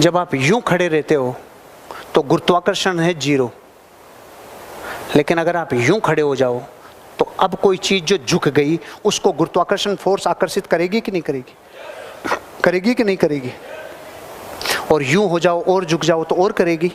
जब आप यूं खड़े रहते हो तो गुरुत्वाकर्षण है 0, लेकिन अगर आप यूं खड़े हो जाओ तो अब कोई चीज जो झुक गई उसको गुरुत्वाकर्षण फोर्स आकर्षित करेगी कि नहीं करेगी? करेगी कि नहीं करेगी? और यूं हो जाओ और झुक जाओ तो और करेगी।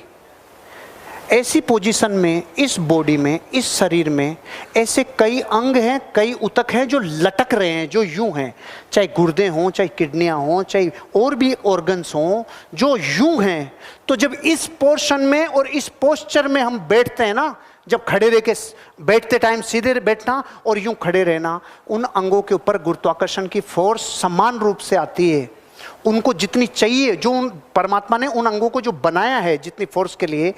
ऐसी पोजीशन में, इस बॉडी में, इस शरीर में ऐसे कई अंग हैं, कई ऊतक हैं जो लटक रहे हैं, जो यूं हैं, चाहे गुर्दे हों, चाहे किडनियां हों, चाहे और भी ऑर्गन्स हों, जो यूं हैं। तो जब इस पोर्शन में और इस पोस्चर में हम बैठते हैं ना, जब खड़े रह के बैठते टाइम सीधे बैठना और यूं खड़े रहना, उन अंगों के ऊपर गुरुत्वाकर्षण की फोर्स समान रूप से आती है। उनको जितनी चाहिए, जो परमात्मा ने उन अंगों को जो बनाया है जितनी फोर्स के लिए,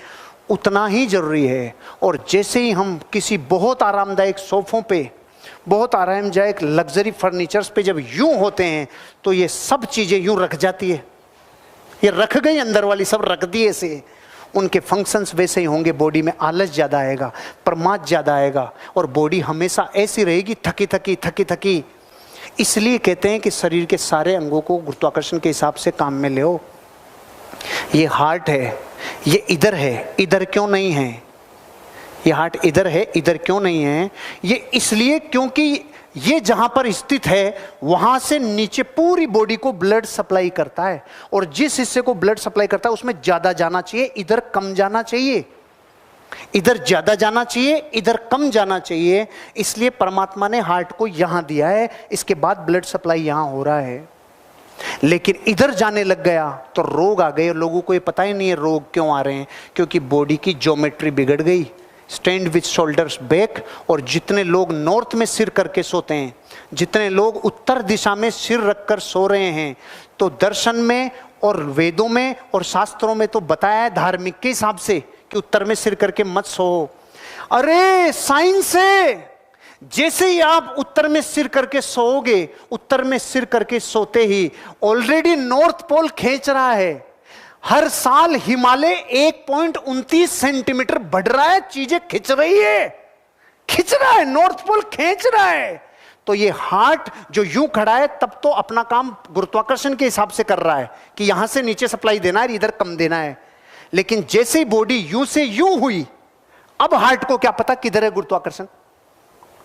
उतना ही जरूरी है। और जैसे ही हम किसी बहुत आरामदायक सोफों पे, बहुत आरामदायक लग्जरी फर्नीचर्स पे जब यूं होते हैं तो ये सब चीजें यूं रख जाती है। ये रख गई, अंदर वाली सब रख दी ऐसे। उनके फंक्शंस वैसे ही होंगे। बॉडी में आलस ज़्यादा आएगा, प्रमाद ज़्यादा आएगा और बॉडी हमेशा ऐसी रहेगी, थकी थकी थकी थकी। इसलिए कहते हैं कि शरीर के सारे अंगों को गुरुत्वाकर्षण के हिसाब से काम में ले। ये हार्ट है, ये इधर है, इधर क्यों नहीं है? ये हार्ट इधर है, इधर क्यों नहीं है? ये इसलिए क्योंकि ये जहां पर स्थित है वहां से नीचे पूरी बॉडी को ब्लड सप्लाई करता है, और जिस हिस्से को ब्लड सप्लाई करता है उसमें ज्यादा जाना चाहिए, इधर कम जाना चाहिए। इधर ज्यादा जाना चाहिए, इधर कम जाना चाहिए। इसलिए परमात्मा ने हार्ट को यहां दिया है, इसके बाद ब्लड सप्लाई यहां हो रहा है। लेकिन इधर जाने लग गया तो रोग आ गए। लोगों को ये पता ही नहीं है रोग क्यों आ रहे हैं, क्योंकि बॉडी की ज्योमेट्री बिगड़ गई। Stand with shoulders back. और जितने लोग नॉर्थ में सिर करके सोते हैं, जितने लोग उत्तर दिशा में सिर रखकर सो रहे हैं, तो दर्शन में और वेदों में और शास्त्रों में तो बताया है धार्मिक के हिसाब से कि उत्तर में सिर करके मत सो। अरे साइंस है, जैसे ही आप उत्तर में सिर करके सोओगे, उत्तर में सिर करके सोते ही ऑलरेडी नॉर्थ पोल खींच रहा है। हर साल हिमालय 1.29 सेंटीमीटर बढ़ रहा है, चीजें खिंच रही है, खिंच रहा है, नॉर्थ पोल खींच रहा है। तो ये हार्ट जो यूं खड़ा है तब तो अपना काम गुरुत्वाकर्षण के हिसाब से कर रहा है कि यहां से नीचे सप्लाई देना है, इधर कम देना है। लेकिन जैसे ही बॉडी यूं से यूं हुई, अब हार्ट को क्या पता किधर है गुरुत्वाकर्षण?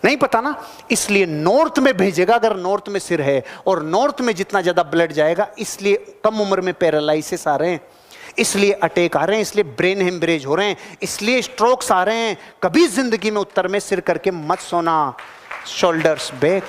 नहीं पता ना। इसलिए नॉर्थ में भेजेगा, अगर नॉर्थ में सिर है, और नॉर्थ में जितना ज्यादा ब्लड जाएगा, इसलिए कम उम्र में पैरालाइसिस आ रहे हैं, इसलिए अटैक आ रहे हैं, इसलिए ब्रेन हेमरेज हो रहे हैं, इसलिए स्ट्रोक्स आ रहे हैं। कभी जिंदगी में उत्तर में सिर करके मत सोना। Shoulders back.